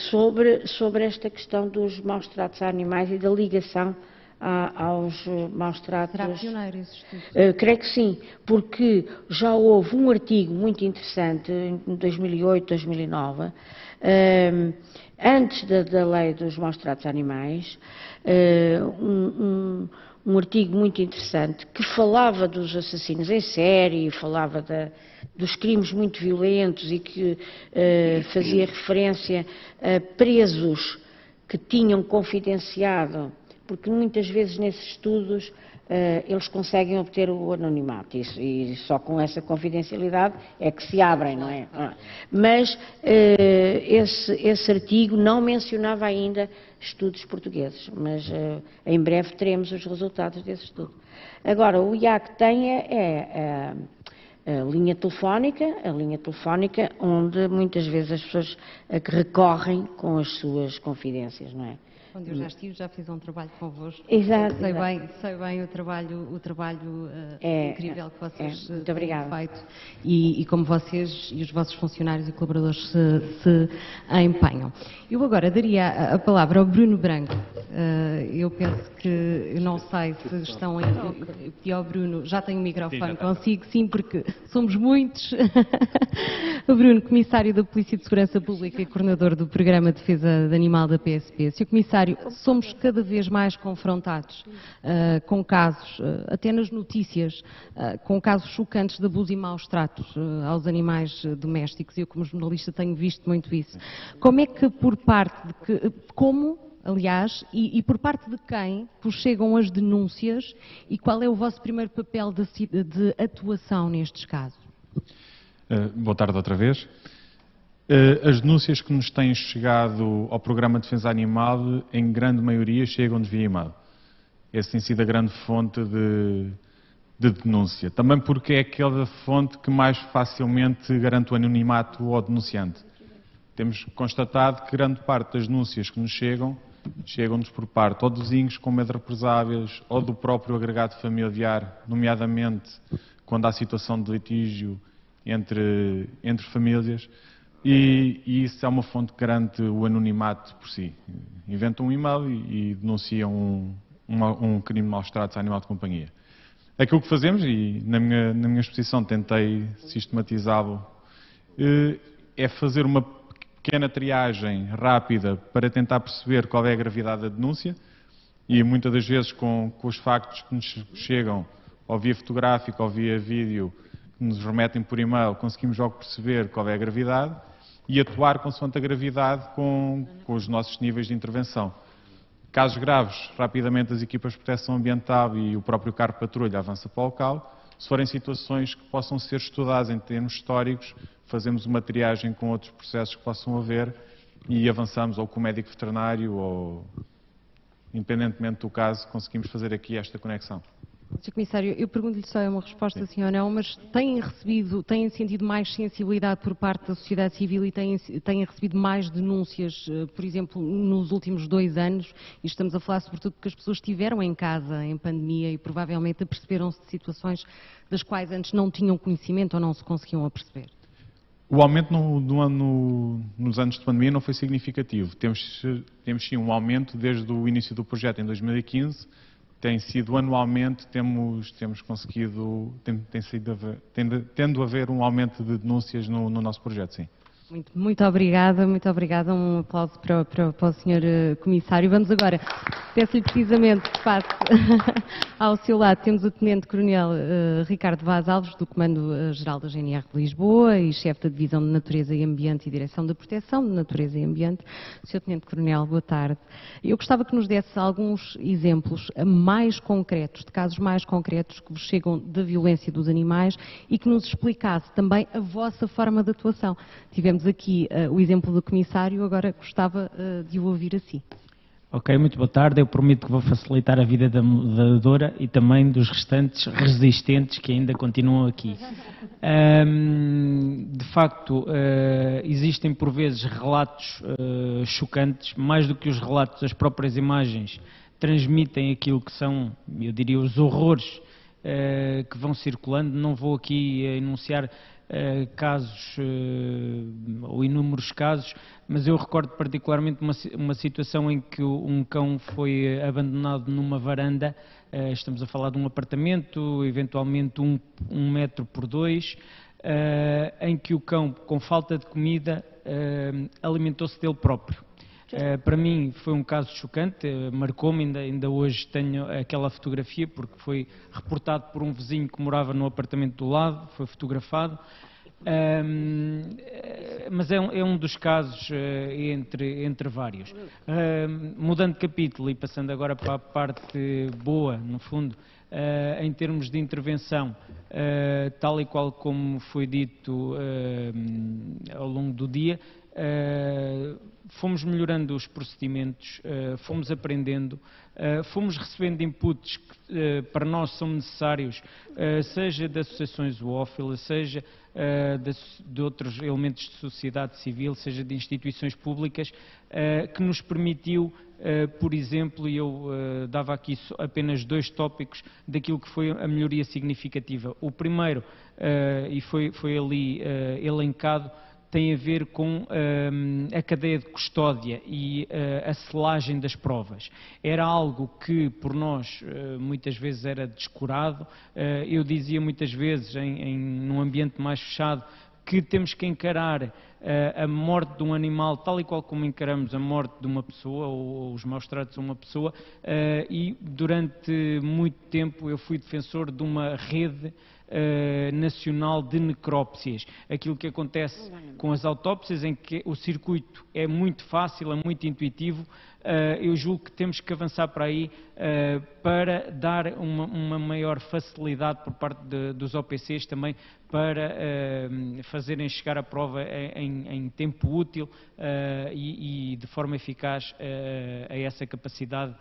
sobre esta questão dos maus tratos a animais e da ligação aos maus tratos. Será pioneiro esse estudo? Creio que sim, porque já houve um artigo muito interessante em 2008, 2009, antes da lei dos maus tratos a animais, um artigo muito interessante que falava dos assassinos em série, falava dos crimes muito violentos e que fazia referência a presos que tinham confidenciado, porque muitas vezes nesses estudos eles conseguem obter o anonimato e só com essa confidencialidade é que se abrem, não é? Mas esse artigo não mencionava ainda estudos portugueses, mas em breve teremos os resultados desse estudo. Agora, o IAC tem a linha telefónica, onde muitas vezes as pessoas recorrem com as suas confidências, não é? Onde eu já estive, já fiz um trabalho convosco. Exato. Sei bem o trabalho incrível que vocês muito têm obrigada. feito e como vocês e os vossos funcionários e colaboradores se empenham. Eu agora daria a palavra ao Bruno Branco. Eu penso que, eu não sei se estão aí, eu pedi ao Bruno, já tenho o microfone consigo, sim, porque somos muitos. O Bruno, Comissário da Polícia de Segurança Pública e Coordenador do Programa de Defesa de Animal da PSP. Sr. Comissário, somos cada vez mais confrontados com casos, até nas notícias, com casos chocantes de abuso e maus tratos aos animais domésticos. Eu, como jornalista, tenho visto muito isso. Como é que, por parte de que, como aliás, e por parte de quem vos chegam as denúncias e qual é o vosso primeiro papel de atuação nestes casos? Boa tarde outra vez. As denúncias que nos têm chegado ao Programa de Defesa Animal, em grande maioria, chegam-nos via e-mail. Essa tem sido a grande fonte de denúncia. Também porque é aquela fonte que mais facilmente garante o anonimato ao denunciante. Temos constatado que grande parte das denúncias que nos chegam-nos por parte ou de vizinhos com medo de represálias ou do próprio agregado familiar, nomeadamente quando há situação de litígio entre famílias, e isso é uma fonte que garante o anonimato por si. Inventam um e-mail e denunciam um crime de maus tratos a animal de companhia. Aquilo que fazemos, e na minha exposição tentei sistematizá-lo, é fazer uma pequena triagem rápida para tentar perceber qual é a gravidade da denúncia, e muitas das vezes com os factos que nos chegam, ou via fotográfico ou via vídeo, que nos remetem por e-mail, conseguimos logo perceber qual é a gravidade e atuar consoante a gravidade com os nossos níveis de intervenção. Casos graves, rapidamente as equipas de proteção ambiental e o próprio carro de patrulha avança para o local. Se forem situações que possam ser estudadas em termos históricos, fazemos uma triagem com outros processos que possam haver e avançamos ou com o médico veterinário ou, independentemente do caso, conseguimos fazer aqui esta conexão. Sr. Comissário, eu pergunto-lhe só uma resposta sim ou não, mas têm sentido mais sensibilidade por parte da sociedade civil e têm recebido mais denúncias, por exemplo, nos últimos 2 anos, e estamos a falar sobretudo porque as pessoas estiveram em casa em pandemia e provavelmente aperceberam-se de situações das quais antes não tinham conhecimento ou não se conseguiam aperceber? O aumento nos anos de pandemia não foi significativo. Temos sim um aumento desde o início do projeto em 2015, tem sido anualmente, temos conseguido, tendo a haver um aumento de denúncias no nosso projeto, sim. Muito obrigada, um aplauso para o Sr. Comissário. Vamos agora, peço-lhe precisamente que passe ao seu lado, temos o Tenente Coronel Ricardo Vaz Alves, do Comando-Geral da GNR de Lisboa e chefe da Divisão de Natureza e Ambiente e Direção da Proteção de Natureza e Ambiente. Sr. Tenente Coronel, boa tarde. Eu gostava que nos desse alguns exemplos mais concretos, de casos mais concretos que vos chegam da violência dos animais e que nos explicasse também a vossa forma de atuação. Tivemos aqui o exemplo do Comissário, agora gostava de o ouvir assim. Ok, muito boa tarde. Eu prometo que vou facilitar a vida da moderadora e também dos restantes resistentes que ainda continuam aqui. De facto, existem por vezes relatos chocantes, mais do que os relatos, as próprias imagens transmitem aquilo que são, eu diria, os horrores que vão circulando. Não vou aqui enunciar casos ou inúmeros casos, mas eu recordo particularmente uma situação em que um cão foi abandonado numa varanda. Estamos a falar de um apartamento, eventualmente 1 metro por 2, em que o cão, com falta de comida, alimentou-se dele próprio. Para mim foi um caso chocante, marcou-me, ainda hoje tenho aquela fotografia, porque foi reportado por um vizinho que morava no apartamento do lado, foi fotografado, mas é um dos casos entre vários. Mudando de capítulo e passando agora para a parte boa, no fundo, em termos de intervenção, tal e qual como foi dito ao longo do dia, fomos melhorando os procedimentos, fomos aprendendo, fomos recebendo inputs que para nós são necessários, seja de associações zoófilas, seja de outros elementos de sociedade civil, seja de instituições públicas, que nos permitiu, por exemplo, e eu dava aqui apenas 2 tópicos daquilo que foi a melhoria significativa. O primeiro, e foi ali elencado, tem a ver com a cadeia de custódia e a selagem das provas. Era algo que, por nós, muitas vezes era descurado. Eu dizia muitas vezes, num ambiente mais fechado, que temos que encarar a morte de um animal tal e qual como encaramos a morte de uma pessoa ou os maus tratos a uma pessoa, e durante muito tempo eu fui defensor de uma rede nacional de necrópsias. Aquilo que acontece com as autópsias, em que o circuito é muito fácil, é muito intuitivo, eu julgo que temos que avançar para aí para dar uma maior facilidade por parte dos OPCs também para fazerem chegar a prova em tempo útil e de forma eficaz a essa capacidade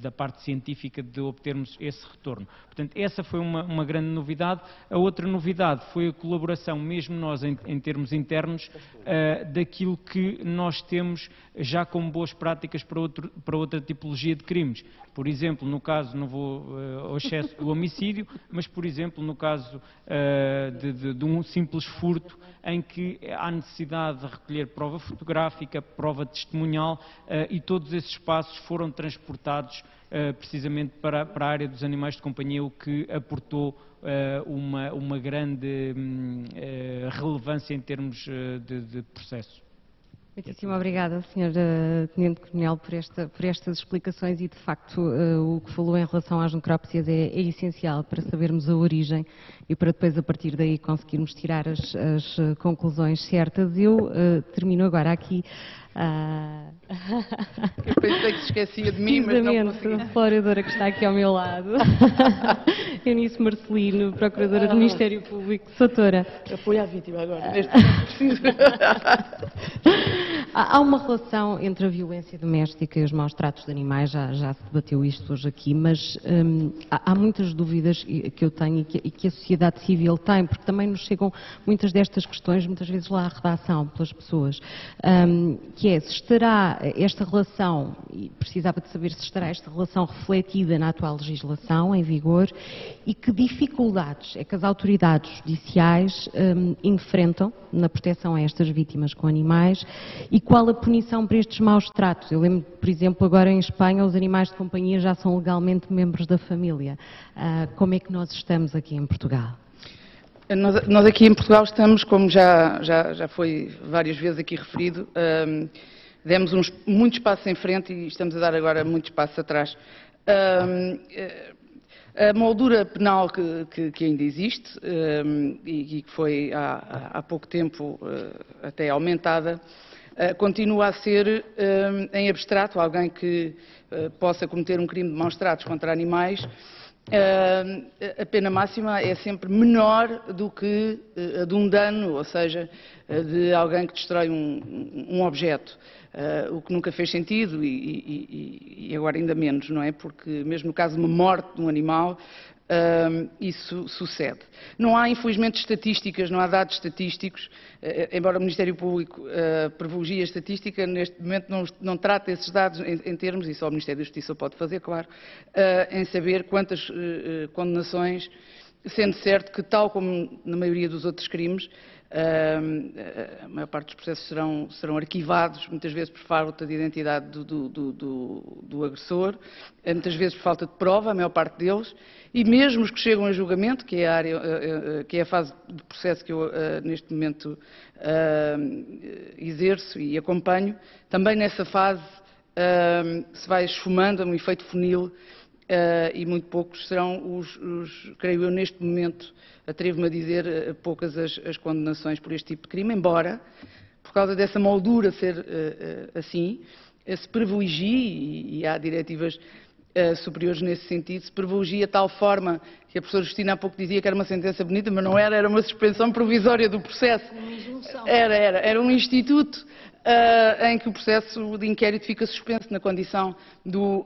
da parte científica de obtermos esse retorno. Portanto, essa foi uma grande novidade. A outra novidade foi a colaboração, mesmo nós em termos internos, daquilo que nós temos já como boas práticas para outra tipologia de crimes. Por exemplo, no caso, não vou ao excesso do homicídio, mas, por exemplo, no caso de um simples furto, em que há necessidade de recolher prova fotográfica, prova testemunhal, e todos esses passos foram transportados precisamente para a área dos animais de companhia, o que aportou uma grande relevância em termos de processo. Muitíssimo obrigada, Sr. Tenente Coronel, por estas explicações e, de facto, o que falou em relação às necrópsias é essencial para sabermos a origem e para depois, a partir daí, conseguirmos tirar as conclusões certas. Eu termino agora aqui. Eu pensei que se esquecia de mim, mas não consegui. A exploradora que está aqui ao meu lado, Eunice Marcelino, Procuradora do Ministério Público. Soutora. Apoio à vítima agora, neste momento preciso. Há uma relação entre a violência doméstica e os maus tratos de animais, já se debateu isto hoje aqui, mas há muitas dúvidas que eu tenho e que a sociedade civil tem, porque também nos chegam muitas destas questões, muitas vezes lá à redação, pelas pessoas, que é, se estará esta relação, e precisava de saber se estará esta relação refletida na atual legislação em vigor, e que dificuldades é que as autoridades judiciais enfrentam na proteção a estas vítimas com animais, e qual a punição para estes maus tratos. Eu lembro, por exemplo, agora em Espanha, os animais de companhia já são legalmente membros da família. Como é que nós estamos aqui em Portugal? Nós aqui em Portugal estamos, como já foi várias vezes aqui referido, demos muitos passos em frente e estamos a dar agora muitos passos atrás. A moldura penal que ainda existe e que foi há pouco tempo até aumentada, continua a ser, em abstrato, alguém que possa cometer um crime de maus tratos contra animais. A pena máxima é sempre menor do que a de um dano, ou seja, de alguém que destrói um objeto, o que nunca fez sentido e agora ainda menos, não é? Porque mesmo no caso de uma morte de um animal, isso sucede. Não há, infelizmente, estatísticas, não há dados estatísticos, embora o Ministério Público privilegie a estatística, neste momento não trata esses dados em termos, e só o Ministério da Justiça pode fazer, claro, em saber quantas condenações, sendo certo que, tal como na maioria dos outros crimes, a maior parte dos processos serão arquivados, muitas vezes por falta de identidade do agressor, muitas vezes por falta de prova, a maior parte deles, e mesmo os que chegam a julgamento, que é a fase do processo que eu neste momento exerço e acompanho, também nessa fase se vai esfumando um efeito funil, e muito poucos serão creio eu, neste momento, atrevo-me a dizer, poucas as condenações por este tipo de crime, embora, por causa dessa moldura ser assim, se privilegie, e há diretivas superiores nesse sentido, se privilegia de tal forma que a professora Justina há pouco dizia que era uma sentença bonita, mas não era uma suspensão provisória do processo. Era um instituto em que o processo de inquérito fica suspenso na condição do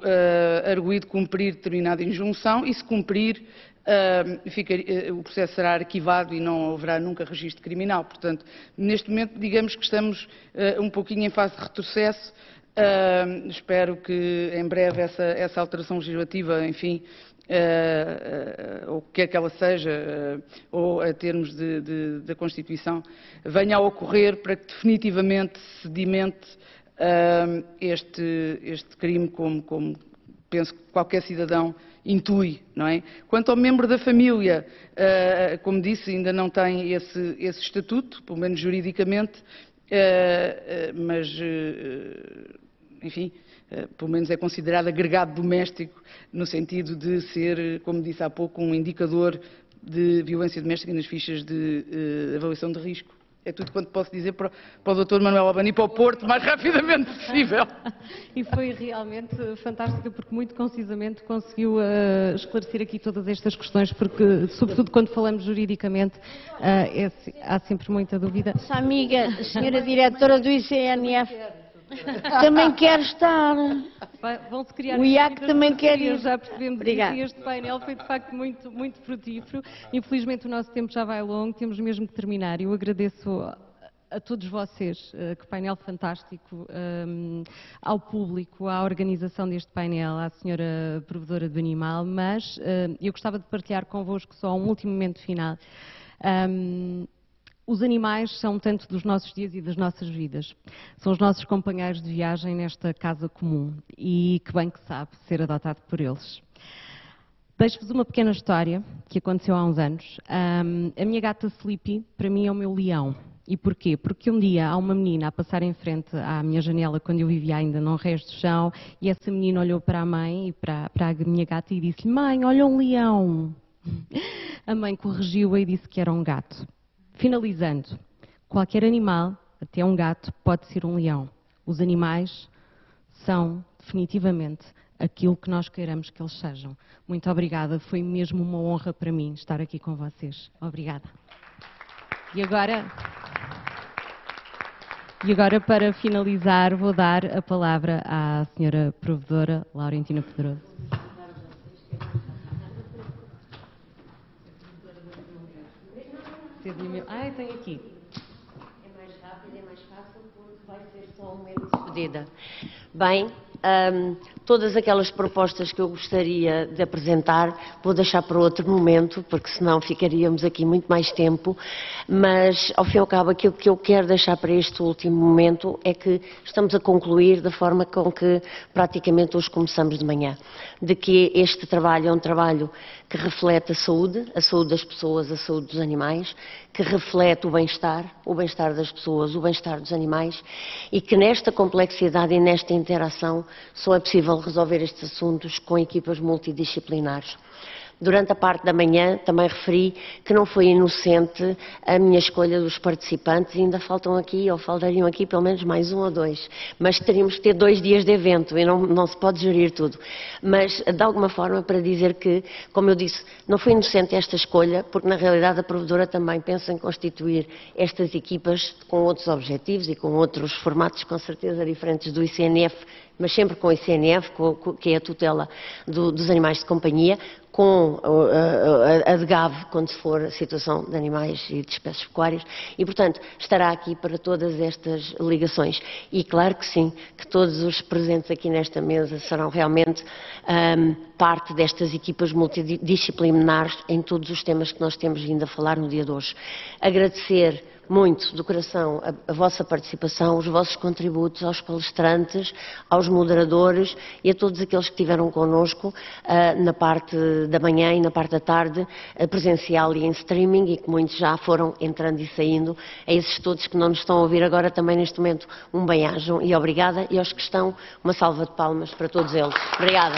arguido cumprir determinada injunção, e se cumprir, o processo será arquivado e não haverá nunca registro criminal. Portanto, neste momento, digamos que estamos um pouquinho em fase de retrocesso. Espero que em breve essa alteração legislativa, enfim, ou o que quer que ela seja, ou a termos da Constituição, venha a ocorrer para que definitivamente se sedimente este crime como penso que qualquer cidadão intui, não é? Quanto ao membro da família, como disse, ainda não tem esse estatuto, pelo menos juridicamente, mas, enfim, pelo menos é considerado agregado doméstico, no sentido de ser, como disse há pouco, um indicador de violência doméstica nas fichas de avaliação de risco. É tudo quanto posso dizer para o Dr. Manuel Albano e para o Porto, o mais rapidamente possível. E foi realmente fantástica, porque muito concisamente conseguiu esclarecer aqui todas estas questões, porque, sobretudo quando falamos juridicamente, há sempre muita dúvida. Nossa amiga, senhora diretora do ICNF, também quer estar. Vão-se criar O IAC também quer ir. Já percebemos Obrigada. isso, e este painel foi de facto muito, muito frutífero. Infelizmente o nosso tempo já vai longo, temos mesmo que terminar. Eu agradeço a todos vocês, que painel fantástico, ao público, à organização deste painel, à senhora provedora do animal, mas eu gostava de partilhar convosco só um último momento final. Os animais são tanto dos nossos dias e das nossas vidas. São os nossos companheiros de viagem nesta casa comum e que bem que sabe ser adotado por eles. Deixo-vos uma pequena história que aconteceu há uns anos. A minha gata Sleepy, para mim, é o meu leão. E porquê? Porque um dia há uma menina a passar em frente à minha janela quando eu vivia ainda num resto de chão e essa menina olhou para a mãe e para a minha gata e disse-lhe: "Mãe, olha um leão." A mãe corrigiu-a e disse que era um gato. Finalizando, qualquer animal, até um gato, pode ser um leão. Os animais são definitivamente aquilo que nós queiramos que eles sejam. Muito obrigada, foi mesmo uma honra para mim estar aqui com vocês. Obrigada. E agora, para finalizar, vou dar a palavra à senhora provedora Laurentina Pedroso. Ah, tem aqui. É mais rápido, é mais fácil, porque vai ser só um momento de despedida. Bem, todas aquelas propostas que eu gostaria de apresentar vou deixar para outro momento, porque senão ficaríamos aqui muito mais tempo, mas ao fim e ao cabo aquilo que eu quero deixar para este último momento é que estamos a concluir da forma com que praticamente hoje começamos de manhã, de que este trabalho é um trabalho que reflete a saúde das pessoas, a saúde dos animais, que reflete o bem-estar das pessoas, o bem-estar dos animais, e que nesta complexidade e nesta interação só é possível resolver estes assuntos com equipas multidisciplinares. Durante a parte da manhã também referi que não foi inocente a minha escolha dos participantes, e ainda faltam aqui, ou faltariam aqui pelo menos mais um ou dois, mas teríamos que ter 2 dias de evento e não se pode gerir tudo. Mas, de alguma forma, para dizer que, como eu disse, não foi inocente esta escolha, porque na realidade a provedora também pensa em constituir estas equipas com outros objetivos e com outros formatos, com certeza, diferentes do ICNF, mas sempre com o ICNF, que é a tutela dos animais de companhia, com a DGAV, quando se for a situação de animais e de espécies pecuárias, e, portanto, estará aqui para todas estas ligações. E, claro que sim, que todos os presentes aqui nesta mesa serão realmente parte destas equipas multidisciplinares em todos os temas que nós temos vindo a falar no dia de hoje. Agradecer muito do coração a vossa participação, os vossos contributos, aos palestrantes, aos moderadores e a todos aqueles que estiveram connosco na parte da manhã e na parte da tarde, presencial e em streaming, e que muitos já foram entrando e saindo. A esses todos que não nos estão a ouvir agora também neste momento, um bem-ajo e obrigada, e aos que estão, uma salva de palmas para todos eles. Obrigada.